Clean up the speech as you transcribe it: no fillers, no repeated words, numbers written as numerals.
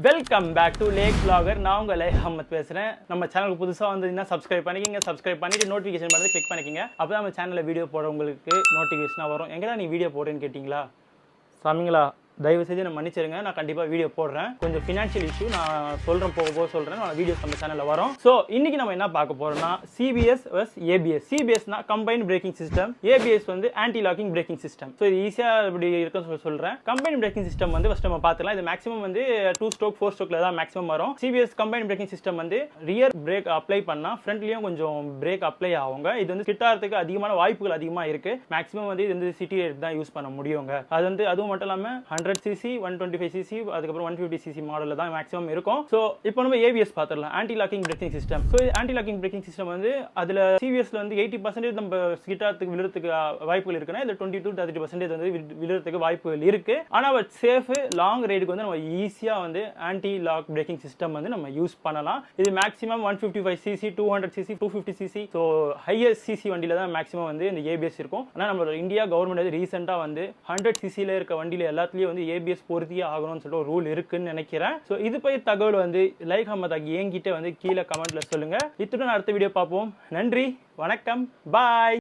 Welcome back to lake vlogger. நான் உங்கள் லேக் அஹமத் பேசுகிறேன். நம்ம சேனலுக்கு புதுசாக வந்ததுன்னா சப்ஸ்கிரைப் பண்ணிக்கிங்க. சப்ஸ்கிரைப் பண்ணிட்டு நோட்டிஃபிகேஷன் பண்ணி கிளிக் பண்ணிக்கிங்க. அப்போ தான் நம்ம சேனலில் வீடியோ போட உங்களுக்கு நோட்டிஃபிகேஷனாக வரும். எங்கடா நீ வீடியோ போடுறேன்னு கேட்டிங்களா? சாமிங்களா, தயவு செய்து நான் மன்னிச்சிருங்க. நான் கண்டிப்பாக வீடியோ போடுறேன். கொஞ்சம் ஃபினான்ஷியல் இஷ்யூ நான் சொல்கிறேன், போக சொல்கிறேன். நான் வீடியோஸ் நம்ம சேனலில் வரும். ஸோ இன்றைக்கி நம்ம என்ன பார்க்க போகிறோம்னா சிபிஎஸ் வர்ஸ் ஏபிஎஸ். சிபிஎஸ்னா கம்பைன்ட் பிரேக்கிங் சிஸ்டம், ஏபிஎஸ் வந்து anti locking braking system. So இது ஈஸியாக இப்படி இருக்குன்னு சொல்கிறேன். கம்பைன்ட் பிரேக்கிங் சிஸ்டம் வந்து ஃபஸ்ட் நம்ம பார்த்துக்கலாம். இது மேக்ஸிமம் வந்து 2 ஸ்ட்ரோக் 4 ஸ்ட்ரோக்கில் தான் மேக்ஸிமம் வரும். சிபிஎஸ் கம்பைன்ட் பிரேக்கிங் சிஸ்டம் வந்து ரியர் பிரேக் அப்ளை பண்ணால் ஃப்ரண்ட்லேயும் கொஞ்சம் பிரேக் அப்ளை ஆகுங்க. இது வந்து கிட்டாரத்துக்கு அதிகமான வாய்ப்புகள் அதிகமாக இருக்குது. மேக்ஸிமம் வந்து இது வந்து சிட்டி ரேட் தான் யூஸ் பண்ண முடியுங்க. அது வந்து அதுவும் மட்டும் இல்லாமல் 100cc 125cc அதுக்கப்புறம் 150cc மாடலில் தான் மேக்ஸிமம் இருக்கும். ஸோ இப்போ நம்ம ஏபிஎஸ் பார்த்துடலாம், anti locking braking system. So anti locking braking system வந்து அதில் சிபிஎஸ்ல வந்து 80% நம்ம கிட்டாரத்துக்கு விழுறதுக்கு வாய்ப்புகள் இருக்குன்னா இதில் 20 to 30% வந்து விழுறதுக்கு வாய்ப்புகள் இருக்கு. ஆனால் சேஃப் லாங் ரைடுக்கு வந்து நம்ம ஈஸியாக வந்து ஆன்டி லாக் பிரேக்கிங் சிஸ்டம் வந்து நம்ம யூஸ் பண்ணலாம். இது maximum 155cc 200cc 250cc so highest CC வண்டியில தான் மேக்ஸிமம் வந்து இந்த ஏபிஎஸ் இருக்கும். ஆனால் நம்ம இந்தியா கவர்மெண்ட் வந்து ரீசெண்டாக வந்து 100cc இருக்க வண்டியில எல்லாத்துலேயும் வந்து ஏபிஎஸ் பொருத்தியே ஆகணும்னு சொல்லிட்டு ஒரு ரூல் இருக்குன்னு நினைக்கிறேன். ஸோ இது பற்றி தகவல் வந்து லைக் அஹமத் என்கிட்ட வந்து கீழே கமெண்ட்ல சொல்லுங்க. இத்துடன் அடுத்த வீடியோ பார்ப்போம். நன்றி, வணக்கம், பாய்.